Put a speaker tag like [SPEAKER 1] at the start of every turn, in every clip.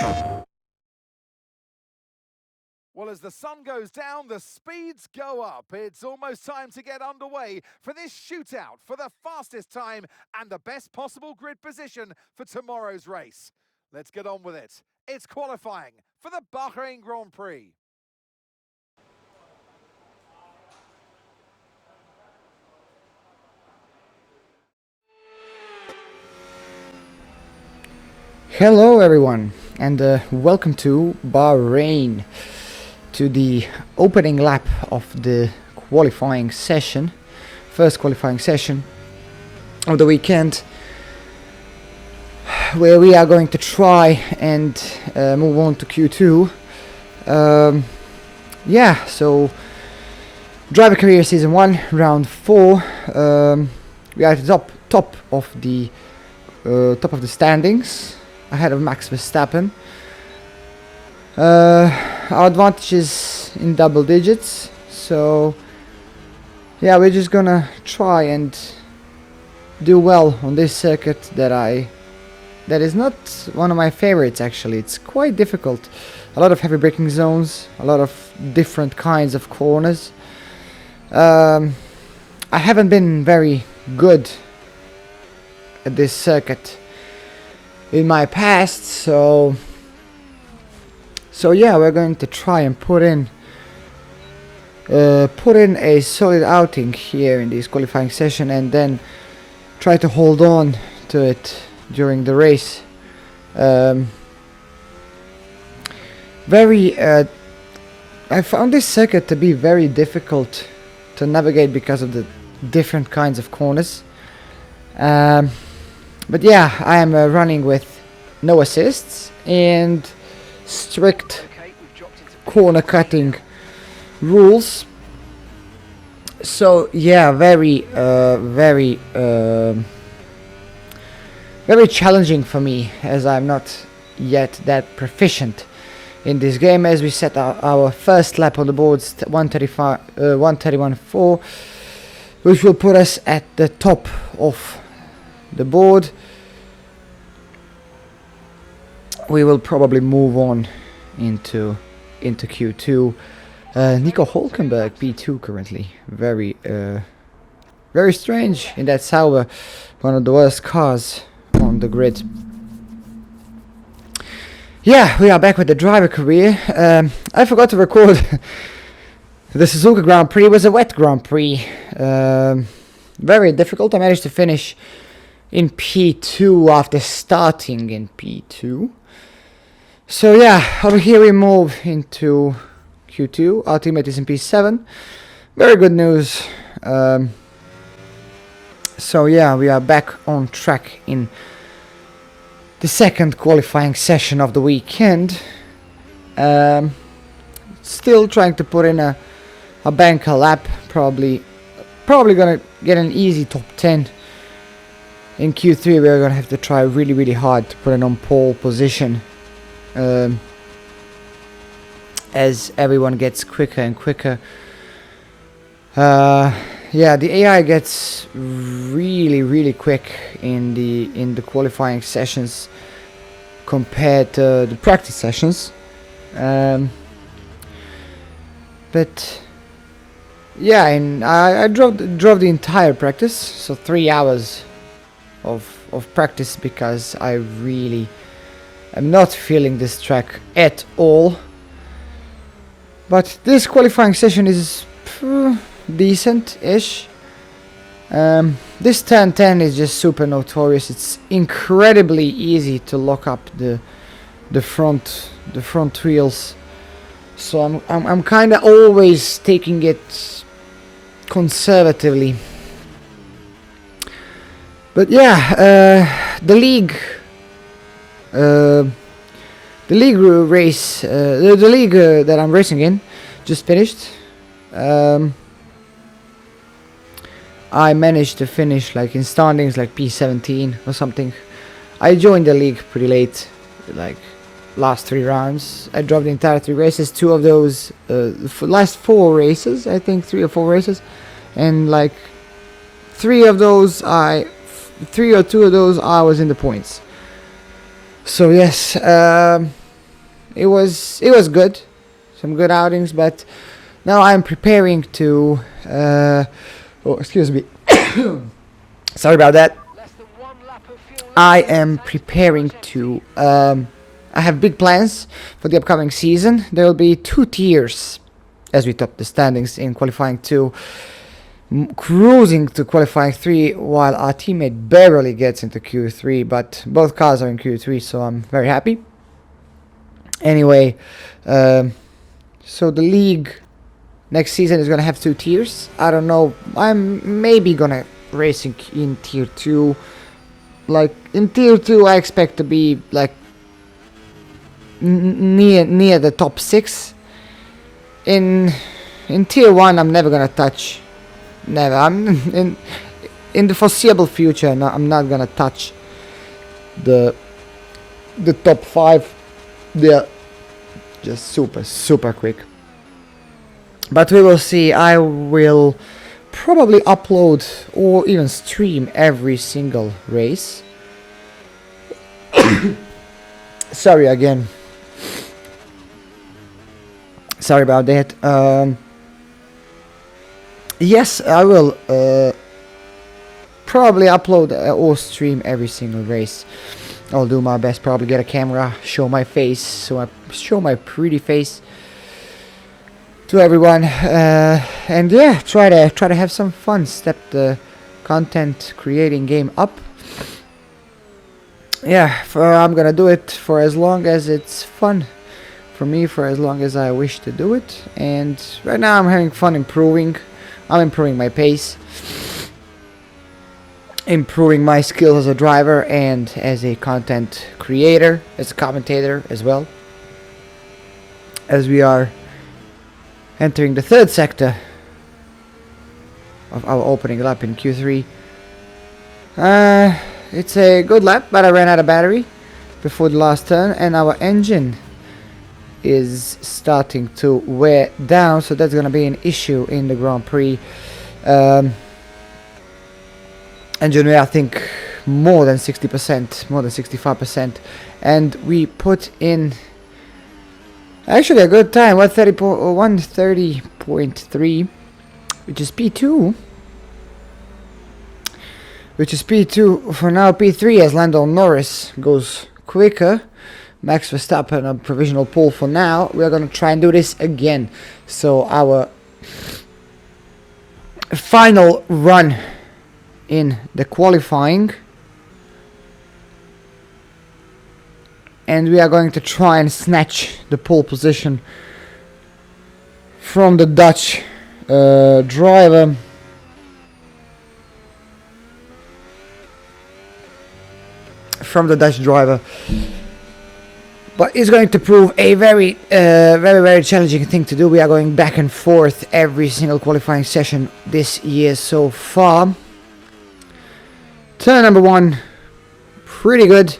[SPEAKER 1] Well, as the sun goes down, the speeds go up. It's almost time to get underway for this shootout for the fastest time and the best possible grid position for tomorrow's race. Let's get on with it. It's qualifying for the Bahrain Grand Prix.
[SPEAKER 2] Hello everyone, and welcome to Bahrain, to the opening lap of the qualifying session, first qualifying session of the weekend, where we are going to try and move on to Q2. So driver career season 1, round 4. We are at the top of the standings, ahead of Max Verstappen. Our advantage is in double digits, so yeah, we're just gonna try and do well on this circuit that is not one of my favorites actually. It's quite difficult. A lot of heavy braking zones, a lot of different kinds of corners. I haven't been very good at this circuit in my past, so yeah, we're going to try and put in a solid outing here in this qualifying session, and then try to hold on to it during the race. I found this circuit to be very difficult to navigate because of the different kinds of corners. But yeah, I am running with no assists and strict corner cutting rules. So yeah, very challenging for me, as I'm not yet that proficient in this game. As we set our first lap on the boards, 131.4, which will put us at the top of the board. We will probably move on into Q2. Nico Hulkenberg P2 currently, very strange in that Sauber, one of the worst cars on the grid. Yeah, we are back with the driver career. I forgot to record the Suzuka Grand Prix. Was a wet Grand Prix, very difficult. I managed to finish in P2 after starting in P2. So yeah, over here we move into Q2. Our teammate is in P7. Very good news. So yeah, we are back on track in the second qualifying session of the weekend. Still trying to put in a banker lap. Probably gonna get an easy top 10. In Q3 we're gonna have to try really hard to put it on pole position, as everyone gets quicker and quicker. Yeah, the AI gets really quick in the qualifying sessions compared to the practice sessions. But yeah, I drove the entire practice, so 3 hours of practice, because I really am not feeling this track at all. But this qualifying session is decent-ish. This turn 10 is just super notorious. It's incredibly easy to lock up the front wheels. So I'm kind of always taking it conservatively. But yeah, the league race, the league that I'm racing in, just finished. I managed to finish like in standings like P17 or something. I joined the league pretty late, like last 3 rounds. I drove the entire 3 races. 2 of those, last 4 races, I think 3 or 4 races, and like 3 or 2 of those I was in the points. So yes, it was good, some good outings, but now I'm preparing to. Oh, excuse me. Sorry about that. I am preparing to. I have big plans for the upcoming season. There will be 2 tiers as we top the standings in qualifying 2, cruising to qualifying 3, while our teammate barely gets into Q3, but both cars are in Q3, so I'm very happy. Anyway, so the league next season is gonna have 2 tiers. I don't know. I'm maybe gonna race in tier 2. Like in tier 2, I expect to be like near the top 6. In tier 1, I'm never gonna touch. Never. I'm in the foreseeable future. No, I'm not gonna touch the top 5. They're just super quick. But we will see. I will probably upload or even stream every single race. Sorry again. Sorry about that. Yes, I will probably upload or stream every single race. I'll do my best. Probably get a camera, show my face, so I show my pretty face to everyone, and yeah, try to have some fun. Step the content creating game up. Yeah, I'm gonna do it for as long as it's fun for me, for as long as I wish to do it. And right now I'm having fun improving. I'm improving my pace, improving my skills as a driver and as a content creator, as a commentator as well, as we are entering the 3rd sector of our opening lap in Q3. It's a good lap, but I ran out of battery before the last turn, and our engine is starting to wear down, so that's going to be an issue in the Grand Prix. Engine wear, I think, more than 60%, more than 65%, and we put in actually a good time, 130.3, which is P2. Which is P2 for now. P3 as Lando Norris goes quicker. Max Verstappen a provisional pole for now. We are going to try and do this again. So our final run in the qualifying. And we are going to try and snatch the pole position from the Dutch driver. But it's going to prove a very challenging thing to do. We are going back and forth every single qualifying session this year so far. Turn number 1, pretty good.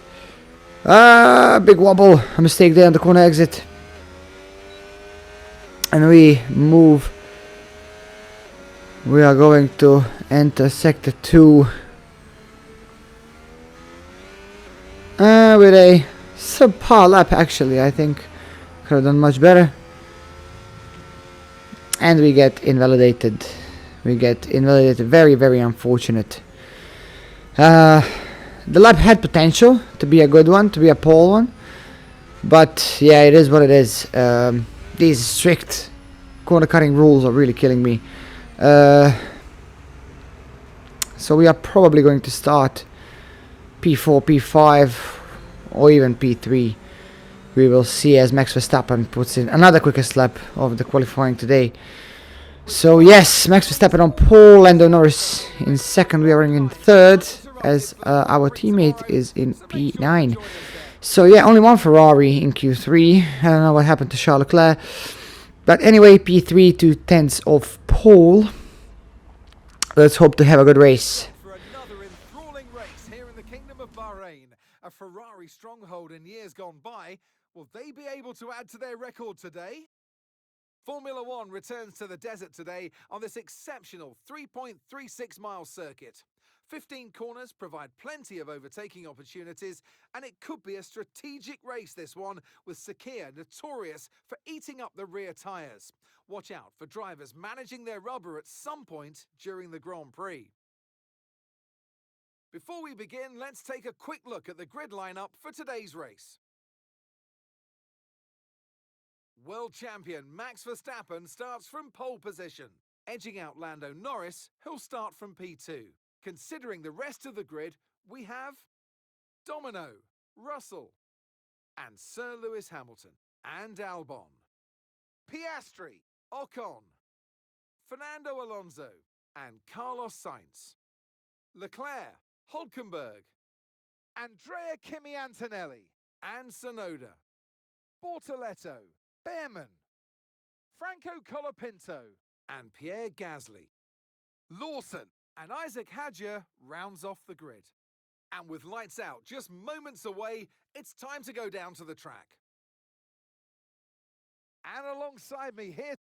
[SPEAKER 2] Big wobble, a mistake there on the corner exit, and we move. We are going to enter sector 2 with a subpar lap. Actually, I think could have done much better, and we get invalidated. Very unfortunate. The lap had potential to be a good one, to be a pole one, but yeah, it is what it is. These strict corner cutting rules are really killing me. So we are probably going to start P4, P5, or even P3. We will see as Max Verstappen puts in another quickest lap of the qualifying today. So yes, Max Verstappen on pole, Lando Norris in second. We are in third as our teammate is in P9. So yeah, only one Ferrari in Q3. I don't know what happened to Charles Leclerc. But anyway, P3, 2/10 of pole. Let's hope to have a good race.
[SPEAKER 1] For another enthralling race here in the Kingdom of Bahrain, a Ferrari stronghold in years gone by. Will they be able to add to their record today? Formula One returns to the desert today on this exceptional 3.36 mile circuit. 15 corners provide plenty of overtaking opportunities, and it could be a strategic race, this one, with Sakhir notorious for eating up the rear tyres. Watch out for drivers managing their rubber at some point during the Grand Prix. Before we begin, let's take a quick look at the grid lineup for today's race. World champion Max Verstappen starts from pole position, edging out Lando Norris, who'll start from P2. Considering the rest of the grid, we have Domino, Russell, and Sir Lewis Hamilton, and Albon, Piastri, Ocon, Fernando Alonso, and Carlos Sainz, Leclerc, Hülkenberg, Andrea Kimi Antonelli, and Tsunoda, Bortoletto, Behrman, Franco Colapinto, and Pierre Gasly. Lawson and Isaac Hadjar rounds off the grid. And with lights out just moments away, it's time to go down to the track. And alongside me here...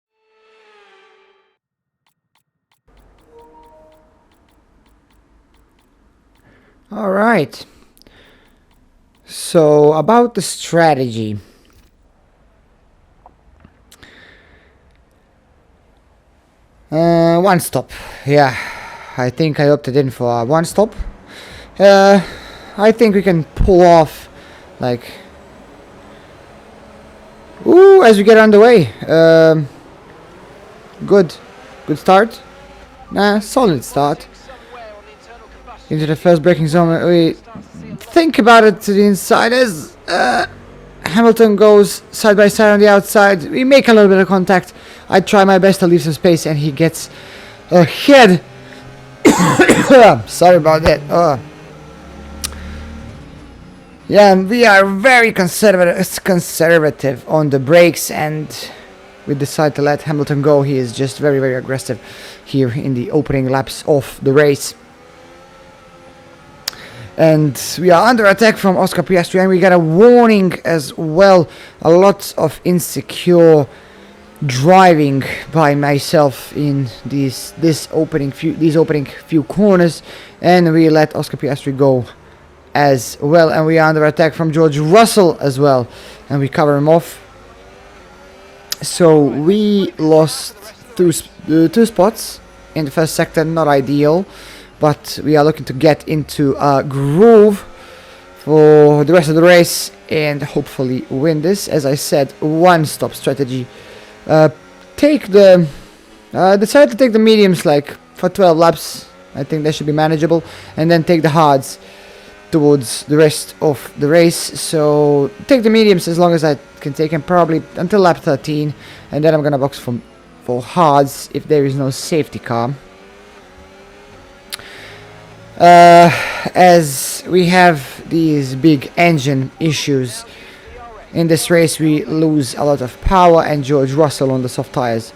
[SPEAKER 2] All right. So about the strategy. One stop. Yeah, I think I opted in for one stop. I think we can pull off, like, ooh, as we get underway. Good start. Solid start. Into the first braking zone. We think about it to the inside as Hamilton goes side by side on the outside. We make a little bit of contact. I try my best to leave some space, and he gets ahead. Sorry about that. Yeah, we are very conservative on the brakes, and we decide to let Hamilton go. He is just very aggressive here in the opening laps of the race. And we are under attack from Oscar Piastri, and we got a warning as well. A lot of insecure driving by myself in these opening few corners, and we let Oscar Piastri go as well. And we are under attack from George Russell as well, and we cover him off. So we lost two spots in the first sector. Not ideal, but we are looking to get into a groove for the rest of the race and hopefully win this. As I said, one stop strategy. Decide to take the mediums like for 12 laps. I think they should be manageable, and then take the hards towards the rest of the race. So take the mediums as long as I can take them, probably until lap 13, and then I'm gonna box for hards if there is no safety car. As we have these big engine issues in this race, we lose a lot of power, and George Russell on the soft tires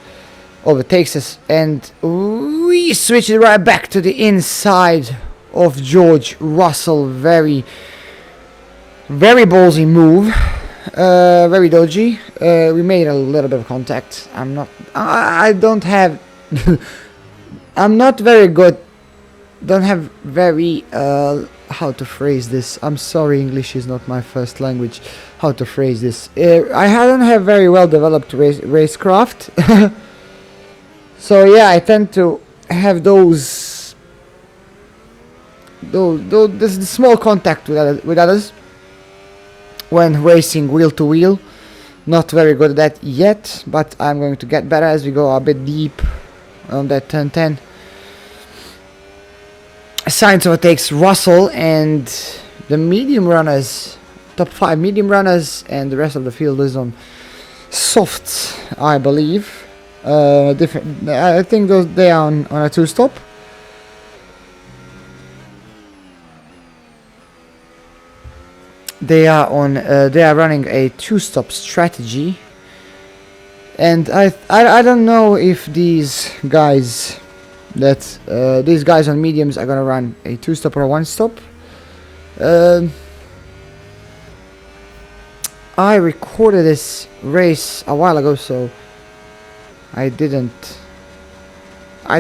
[SPEAKER 2] overtakes us, and we switch it right back to the inside of George Russell. Very ballsy move, very dodgy. We made a little bit of contact. I'm not very good. Don't have very how to phrase this. I'm sorry, English is not my first language. How to phrase this? I don't have very well developed racecraft. So yeah, I tend to have this small contact with others when racing wheel to wheel. Not very good at that yet, but I'm going to get better as we go a bit deep on that turn 10. Sainz overtakes Russell, and the medium runners, top 5 medium runners, and the rest of the field is on softs, I believe. I think they are on a 2-stop. They are running a 2-stop strategy, and I don't know if these guys on mediums are gonna run a 2-stop or a 1-stop. I recorded this race a while ago, so I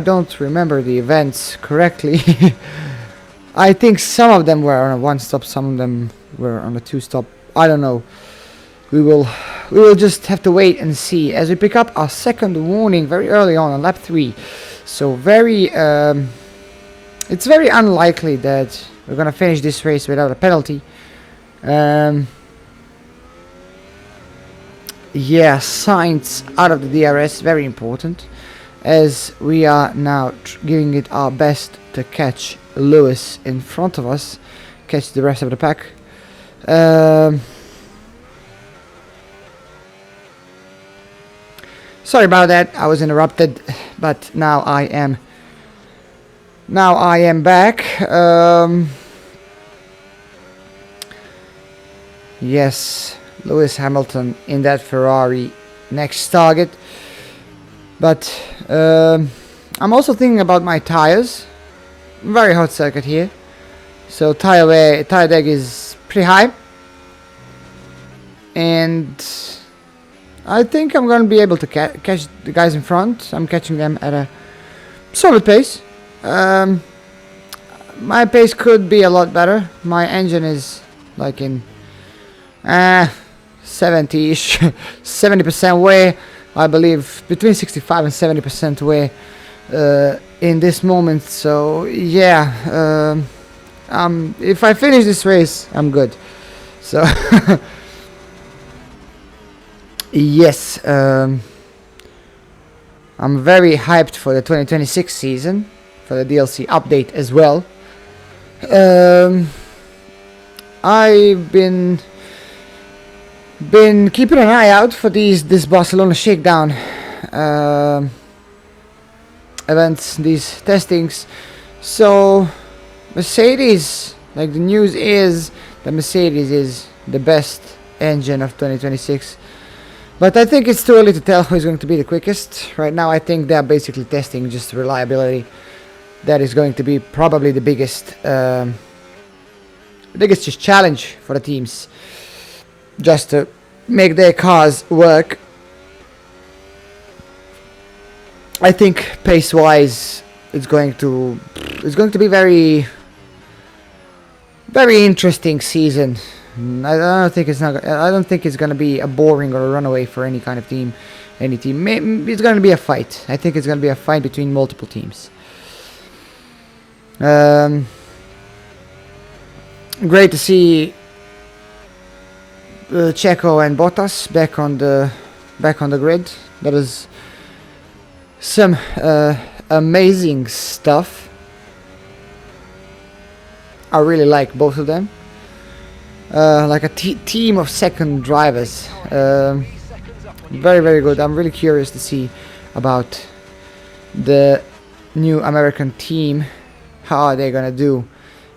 [SPEAKER 2] don't remember the events correctly. I think some of them were on a one stop, some of them were on a two stop. I don't know. We will just have to wait and see as we pick up our second warning very early on lap 3. So it's very unlikely that we're gonna finish this race without a penalty. Yeah, signs out of the DRS, very important, as we are now giving it our best to catch Lewis in front of us, catch the rest of the pack. Sorry about that, I was interrupted, but now I am back. Yes, Lewis Hamilton in that Ferrari, next target. But I'm also thinking about my tires. Very hot circuit here, so tire deck is pretty high, and I think I'm gonna be able to catch the guys in front. I'm catching them at a solid pace. My pace could be a lot better. My engine is like in 70-ish, 70% wear, I believe, between 65 and 70% wear in this moment. So yeah, if I finish this race, I'm good. So yes, I'm very hyped for the 2026 season, for the DLC update as well. I've been keeping an eye out for this Barcelona shakedown events, these testings. So Mercedes, like, the news is that Mercedes is the best engine of 2026, but I think it's too early to tell who is going to be the quickest. Right now I think they are basically testing just reliability. That is going to be probably the biggest just challenge for the teams, just to make their cars work. I think pace-wise, it's going to be very interesting season. I don't think it's going to be a boring or a runaway for any kind of team, any team. It's going to be a fight. I think it's going to be a fight between multiple teams. Great to see Checo and Bottas back on the grid. That is some amazing stuff. I really like both of them. Like a team of second drivers. Very, very good. I'm really curious to see about the new American team. How are they gonna do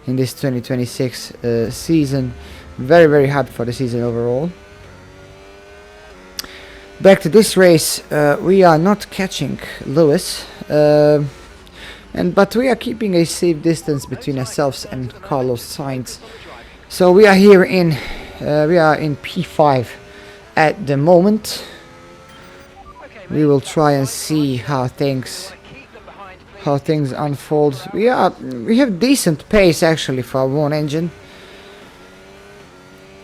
[SPEAKER 2] in this 2026 season? Very, very happy for the season overall. Back to this race, we are not catching Lewis, but we are keeping a safe distance between ourselves and Carlos Sainz. So we are here in P5 at the moment. We will try and see how things unfold. We have decent pace actually for our one engine,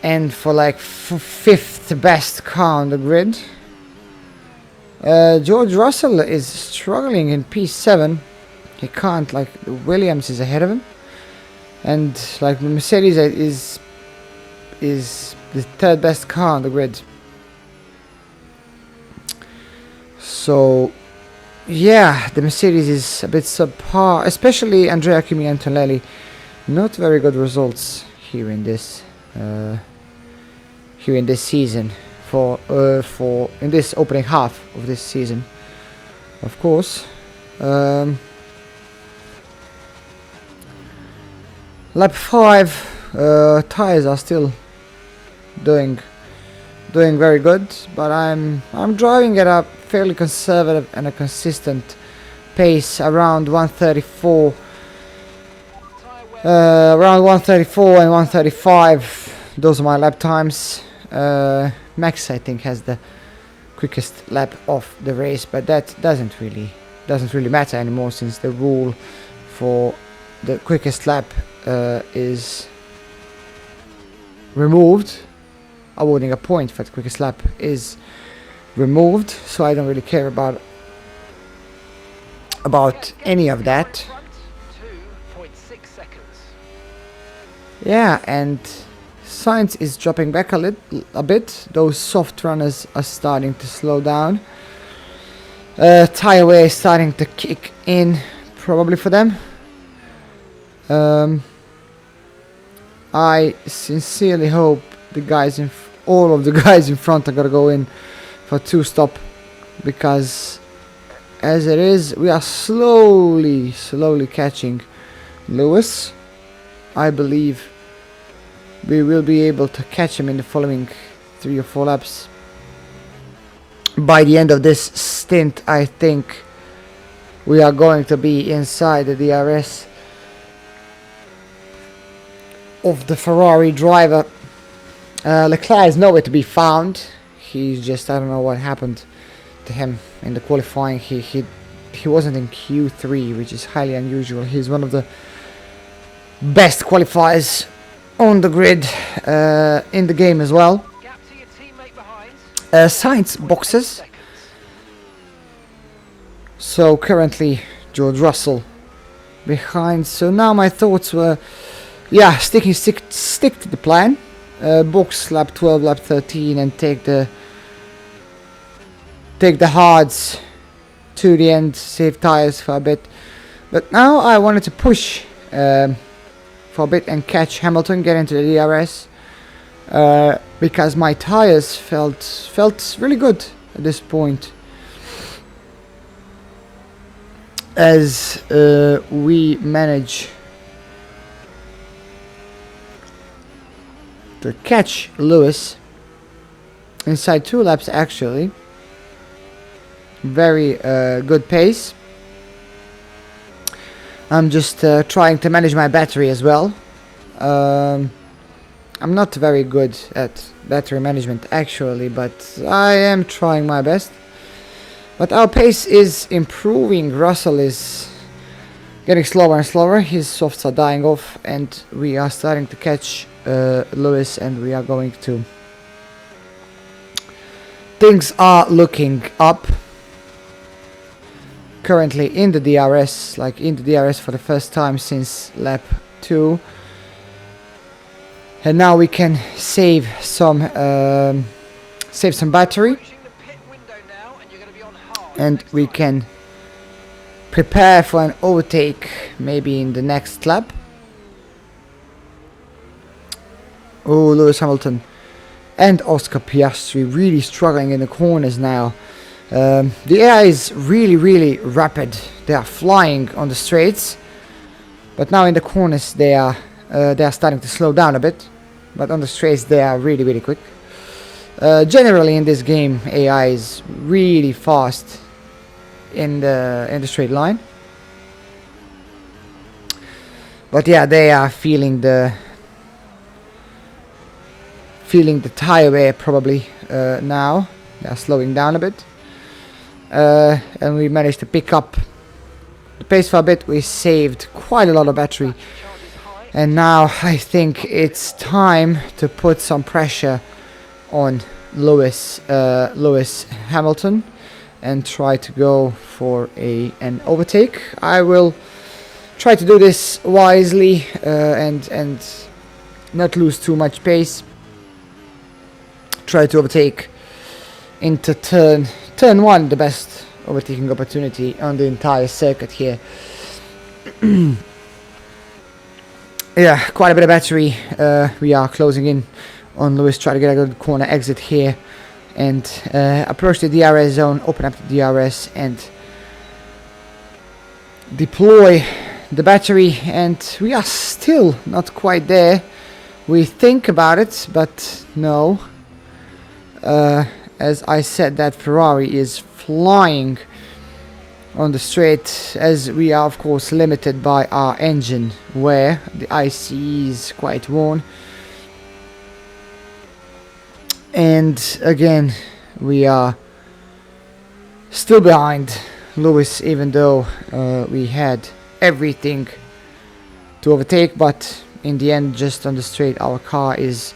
[SPEAKER 2] and for like fifth best car on the grid. George Russell is struggling in P7. He can't, like, Williams is ahead of him, and like the Mercedes is the third best car on the grid. So yeah, the Mercedes is a bit subpar, especially Andrea Kimi and Antonelli. Not very good results here in this season, in this opening half of this season, of course. Lap 5, tires are still doing very good, but I'm driving at a fairly conservative and a consistent pace around 134, and 135. Those are my lap times. Max, I think, has the quickest lap of the race, but that doesn't really matter anymore, since the rule for the quickest lap is removed. Awarding a point for the quickest lap is removed, so I don't really care about any of that. Yeah, and Sainz is dropping back a bit. Those soft runners are starting to slow down. Tire wear is starting to kick in, probably for them. I sincerely hope all of the guys in front are gonna go in for 2-stop, because as it is, we are slowly catching Lewis. I believe we will be able to catch him in the following 3 or 4 laps. By the end of this stint, I think we are going to be inside the DRS of the Ferrari driver. Leclerc is nowhere to be found. He's just, I don't know what happened to him in the qualifying. He wasn't in Q3, which is highly unusual. He's one of the best qualifiers on the grid, in the game as well. Sainz boxes. So currently George Russell behind. So now my thoughts were, yeah, stick to the plan. Box lap 12, lap 13, and take the hards to the end, save tires for a bit. But now I wanted to push for a bit and catch Hamilton, get into the DRS, because my tires felt really good at this point, as we manage to catch Lewis inside 2 laps actually. Very good pace. I'm just trying to manage my battery as well. I'm not very good at battery management actually, but I am trying my best. But our pace is improving. Russell is getting slower and slower. His softs are dying off, and we are starting to catch Lewis, and we are going to. Things are looking up. Currently in the DRS, for the first time since lap 2. And now we can save some battery, and we can prepare for an overtake maybe in the next lap. Oh, Lewis Hamilton and Oscar Piastri really struggling in the corners now. The air is really rapid. They are flying on the straights, but now in the corners they are starting to slow down a bit. But on the straights they are really quick. Generally in this game, AI is really fast in the straight line. But yeah, they are feeling the tire wear probably now. They are slowing down a bit. And we managed to pick up the pace for a bit. We saved quite a lot of battery. And now I think it's time to put some pressure on Lewis Hamilton and try to go for an overtake. I will try to do this wisely and not lose too much pace. Try to overtake into turn 1, the best overtaking opportunity on the entire circuit here. Yeah, quite a bit of battery. We are closing in on Lewis. Try to get a good corner exit here and approach the DRS zone, open up the DRS and deploy the battery. And we are still not quite there. We think about it, but no. As I said, that Ferrari is flying on the straight, as we are of course limited by our engine wear. The ICE is quite worn, and again we are still behind Lewis, even though we had everything to overtake, but in the end, just on the straight, our car is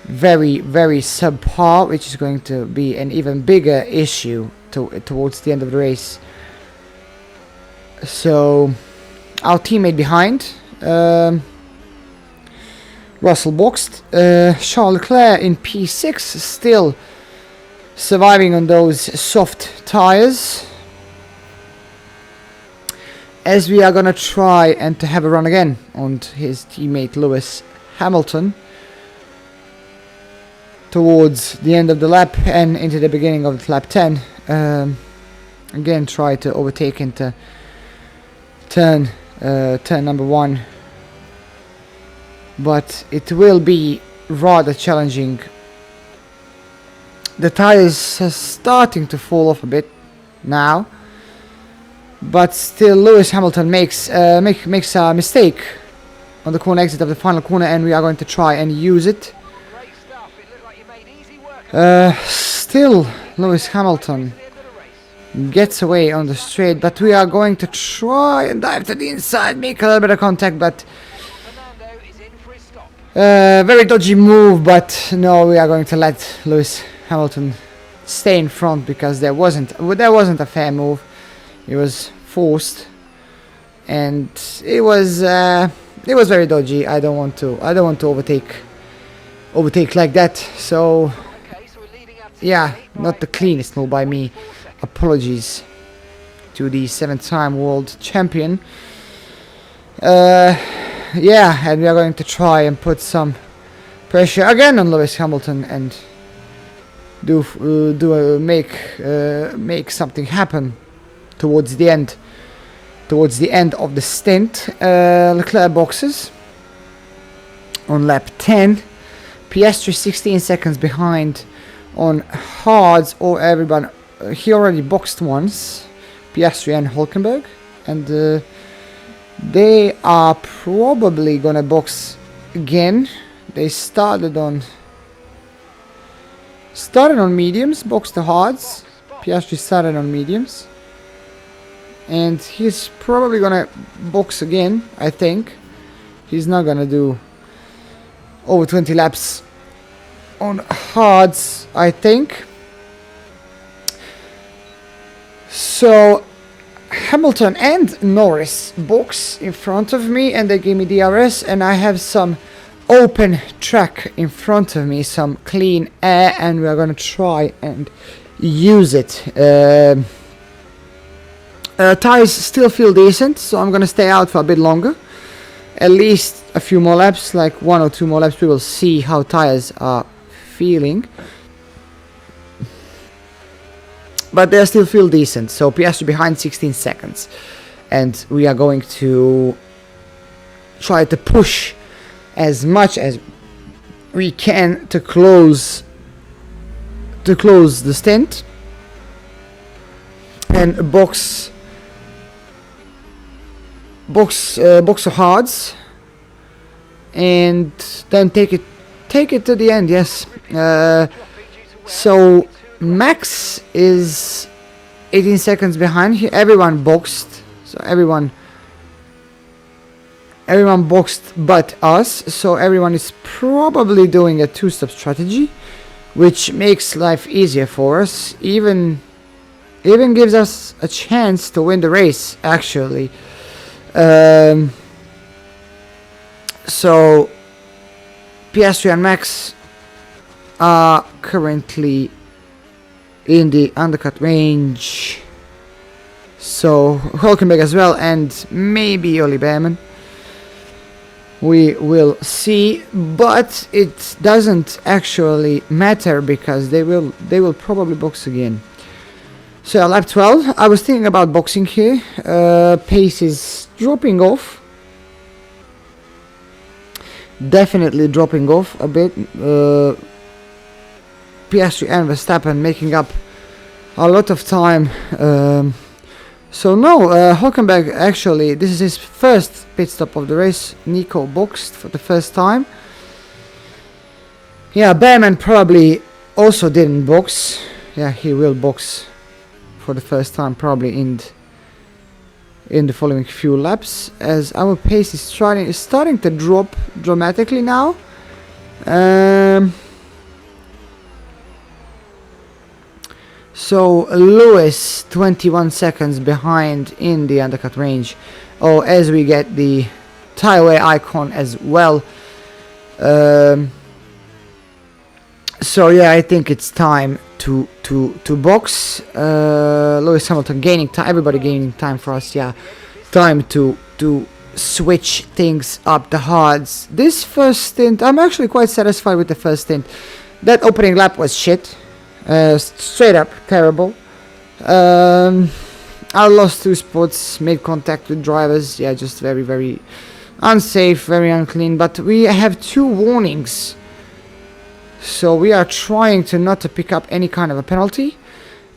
[SPEAKER 2] very, very subpar, which is going to be an even bigger issue towards the end of the race. So our teammate behind, Russell boxed, Charles Leclerc in P6, still surviving on those soft tires, as we are gonna try and to have a run again on his teammate Lewis Hamilton towards the end of the lap and into the beginning of lap 10. Again, try to overtake into turn number 1, but it will be rather challenging. The tires are starting to fall off a bit now, but still Lewis Hamilton makes a mistake on the corner exit of the final corner, and we are going to try and use it. Still Lewis Hamilton gets away on the straight, but we are going to try and dive to the inside, make a little bit of contact, but very dodgy move. But no, we are going to let Lewis Hamilton stay in front because there wasn't a fair move. It was forced, and it was very dodgy. I don't want to overtake like that. So yeah, not the cleanest move by me. Apologies to the 7-time world champion. Yeah, and we are going to try and put some pressure again on Lewis Hamilton and make something happen towards the end of the stint. Leclerc boxes on lap 10. Piastri 16 seconds behind on hards, or everyone. He already boxed once, Piastri and Hülkenberg, and they are probably gonna box again. They started on mediums, boxed the hards. Piastri started on mediums, and he's probably gonna box again. I think he's not gonna do over 20 laps on hards, I think. So Hamilton and Norris box in front of me, and they gave me DRS, and I have some open track in front of me, some clean air, and we are gonna try and use it. Tires still feel decent, so I'm gonna stay out for a bit longer, at least a few more laps, like 1 or 2 more laps. We will see how tires are feeling, but they still feel decent. So Piastri behind 16 seconds, and we are going to try to push as much as we can to close the stint and box the hards, and then take it to the end. Yes. So Max is 18 seconds behind. Here everyone boxed, so everyone boxed but us, so everyone is probably doing a 2-stop strategy, which makes life easier for us, even gives us a chance to win the race, actually. So Piastri and Max are currently in the undercut range, so Hülkenberg as well, and maybe Oli Behrman. We will see, but it doesn't actually matter because they will probably box again. So lap 12, I was thinking about boxing here. Pace is dropping off, definitely dropping off a bit. Piastri and Verstappen making up a lot of time. So no, Hülkenberg, actually, this is his first pit stop of the race. Nico boxed for the first time. Yeah, Behrman probably also didn't box. Yeah, he will box for the first time probably in in the following few laps, as our pace is starting to drop dramatically now. So Lewis 21 seconds behind in the undercut range, as we get the tire wear icon as well. So yeah, I think it's time to box. Lewis Hamilton gaining time, everybody gaining time for us. Yeah, time to switch things up the hards. This first stint, I'm actually quite satisfied with the first stint. That opening lap was shit, straight up terrible. I lost 2 spots, made contact with drivers. Yeah, just very, very unsafe, very unclean. But we have 2 warnings, so we are trying to not to pick up any kind of a penalty.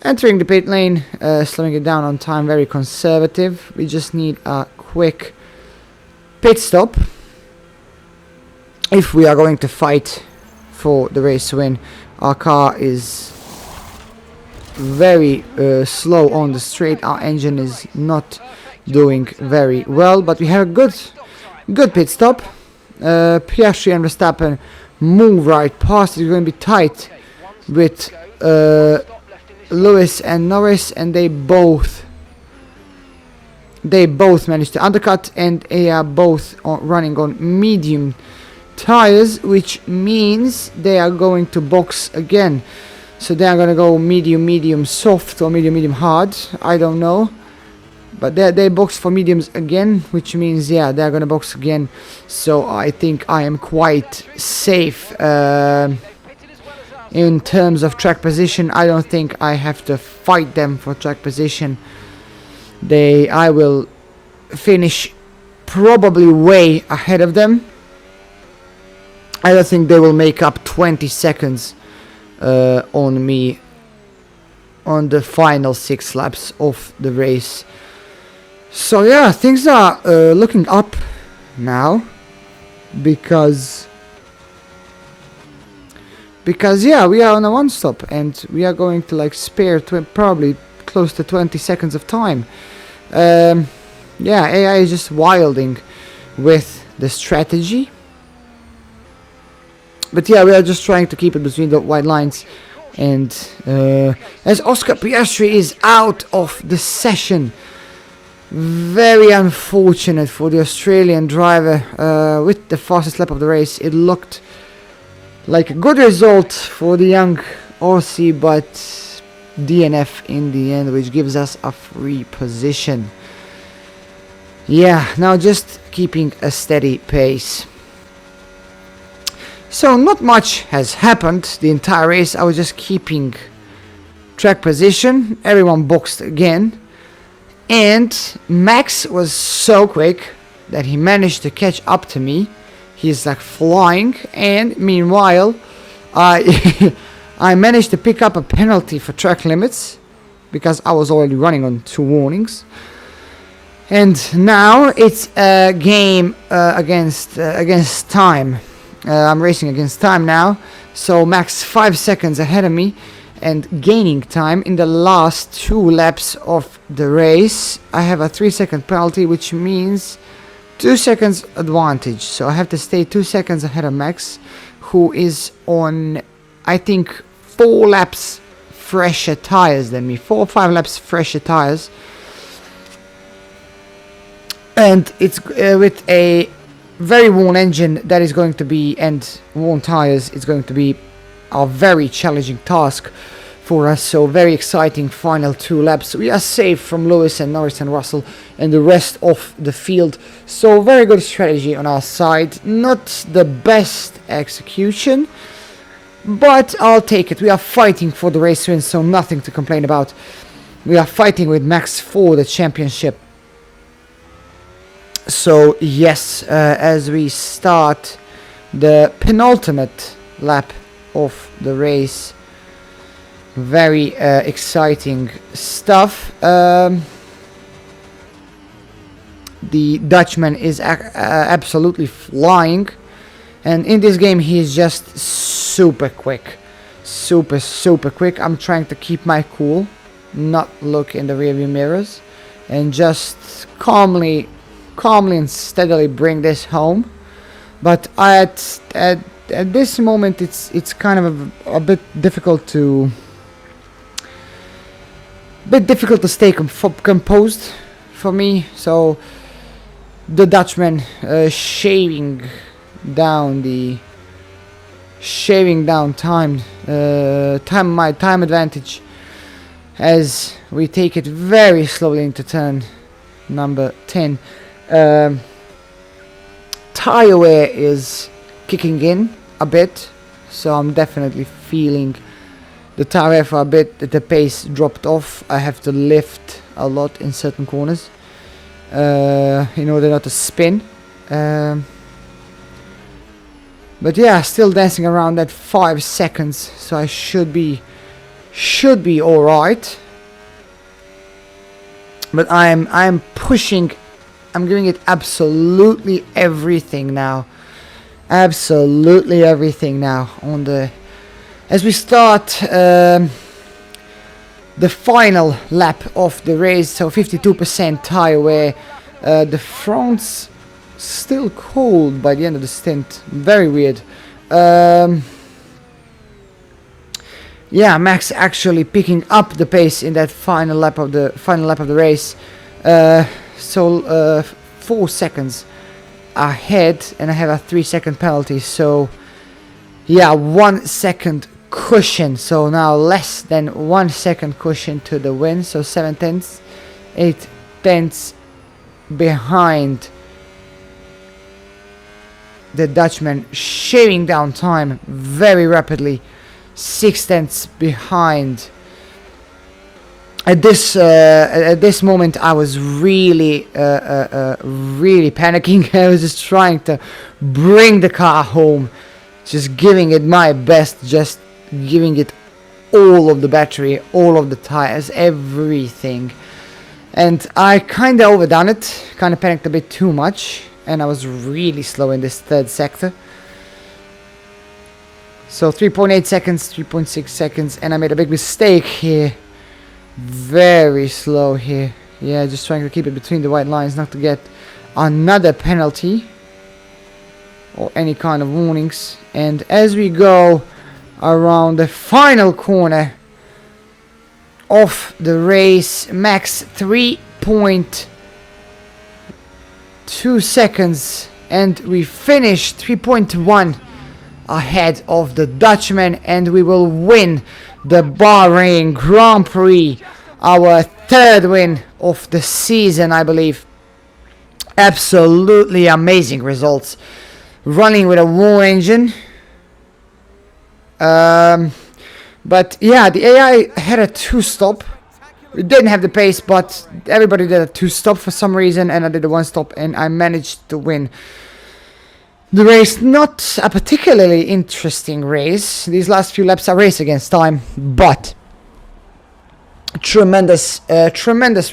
[SPEAKER 2] Entering the pit lane, slowing it down on time, very conservative. We just need a quick pit stop if we are going to fight for the race win. Our car is very slow on the straight. Our engine is not doing very well, but we have a good pit stop. Piastri and Verstappen move right past. It's going to be tight with Lewis and Norris, and they both managed to undercut, and they are both running on medium tires, which means they are going to box again. So they are going to go medium soft or medium hard, I don't know, but they box for mediums again, which means yeah, they're going to box again. So I think I am quite safe in terms of track position. I don't think I have to fight them for track position. I will finish probably way ahead of them. I don't think they will make up 20 seconds on me on the final 6 laps of the race. So yeah, things are looking up now, because yeah, we are on a 1 stop and we are going to like spare probably close to 20 seconds of time. Yeah, AI is just wilding with the strategy. But yeah, we are just trying to keep it between the white lines. And as Oscar Piastri is out of the session, very unfortunate for the Australian driver. With the fastest lap of the race, it looked like a good result for the young Aussie, but DNF in the end, which gives us a free position. Yeah, now just keeping a steady pace. So not much has happened the entire race. I was just keeping track position. Everyone boxed again. And Max was so quick that he managed to catch up to me. He's like flying. And meanwhile, I managed to pick up a penalty for track limits, because I was already running on 2 warnings. And now it's a game against time. I'm racing against time now, so Max 5 seconds ahead of me and gaining time in the last 2 laps of the race. I have a 3-second penalty, which means 2 seconds advantage, so I have to stay 2 seconds ahead of Max, who is on, I think, 4 laps fresher tires than me, 4 or 5 laps fresher tires. And it's with a very worn engine that is going to be, and worn tires, it's going to be a very challenging task for us. So very exciting final 2 laps. We are safe from Lewis and Norris and Russell and the rest of the field. So very good strategy on our side. Not the best execution, but I'll take it. We are fighting for the race win, so nothing to complain about. We are fighting with Max for the championship. So yes, as we start the penultimate lap of the race, very exciting stuff. The Dutchman is absolutely flying, and in this game he is just super quick, super quick. I'm trying to keep my cool, not look in the rearview mirrors, and just calmly and steadily bring this home. But at this moment, it's kind of a bit difficult to stay composed for me. So the Dutchman shaving down time advantage as we take it very slowly into turn number 10. Tire wear is kicking in a bit, so I'm definitely feeling the tire wear for a bit. The pace dropped off. I have to lift a lot in certain corners in order not to spin. But yeah, still dancing around that 5 seconds, so I should be all right. But I'm pushing. I'm giving it absolutely everything now. Absolutely everything now on the as we start the final lap of the race. So 52% tire wear. The front's still cold by the end of the stint. Very weird. Yeah, Max actually picking up the pace in that final lap of the race. So 4 seconds ahead, and I have a 3-second penalty. So yeah, 1 second cushion. So now less than 1 second cushion to the win. So 7 tenths, 8 tenths behind the Dutchman, shaving down time very rapidly. 6 tenths behind. At this moment, I was really panicking. I was just trying to bring the car home, just giving it my best, just giving it all of the battery, all of the tires, everything. And I kind of overdone it, kind of panicked a bit too much, and I was really slow in this third sector. So 3.8 seconds, 3.6 seconds, and I made a big mistake here. Very slow here. Yeah, just trying to keep it between the white lines, not to get another penalty or any kind of warnings. And as we go around the final corner of the race, Max 3.2 seconds, and we finish 3.1 ahead of the Dutchman, and we will win the Bahrain Grand Prix, our third win of the season, I believe. Absolutely amazing results. Running with a war engine. But yeah, the AI had a 2-stop. We didn't have the pace, but everybody did a 2-stop for some reason, and I did a 1-stop, and I managed to win the race. Not a particularly interesting race. These last few laps are race against time, but tremendous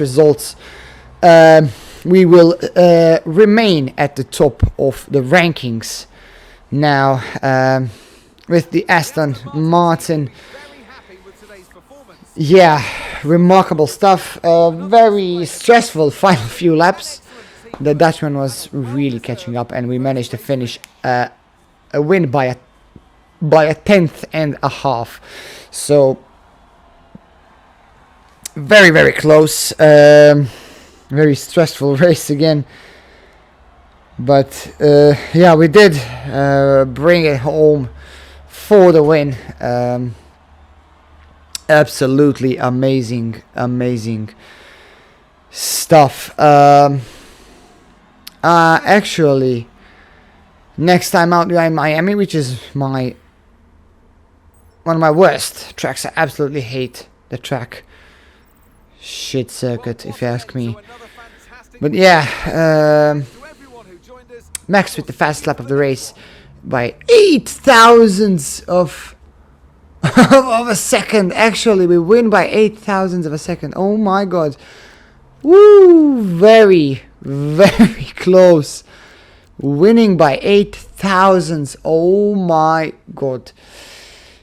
[SPEAKER 2] results. We will remain at the top of the rankings now with the Aston Martin. Yeah, remarkable stuff. Very stressful final few laps. The Dutchman was really catching up, and we managed to finish a win by a tenth and a half. So very close. Very stressful race again. But yeah, we did bring it home for the win. Absolutely amazing stuff. Actually, next time out in Miami, which is one of my worst tracks. I absolutely hate the track. Shit circuit, if you ask me. But yeah, Max with the fast lap of the race by 8 thousandths of a second. Actually, we win by 8 thousandths of a second. Oh my god. Woo! Very close. Winning by 8 thousandths. Oh my god.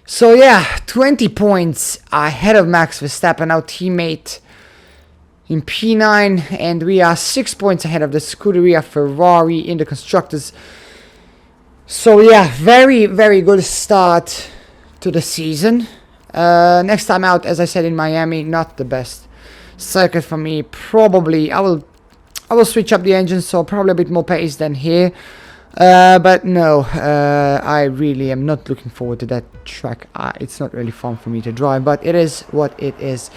[SPEAKER 2] So yeah, 20 points ahead of Max Verstappen, our teammate. in P9, and we are 6 points ahead of the Scuderia Ferrari in the constructors. So yeah, very, very good start to the season. Next time out, as I said, in Miami, not the best circuit for me. Probably I will switch up the engine, so probably a bit more pace than here. But no, I really am not looking forward to that track. It's not really fun for me to drive, but it is what it is.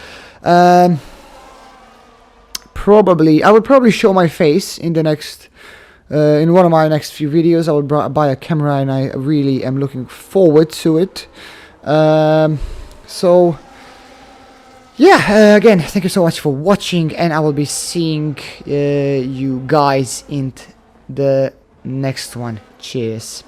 [SPEAKER 2] I will probably show my face in the next, in one of my next few videos. I will buy a camera, and I really am looking forward to it. So yeah, again, thank you so much for watching, and I will be seeing you guys in the next one. Cheers.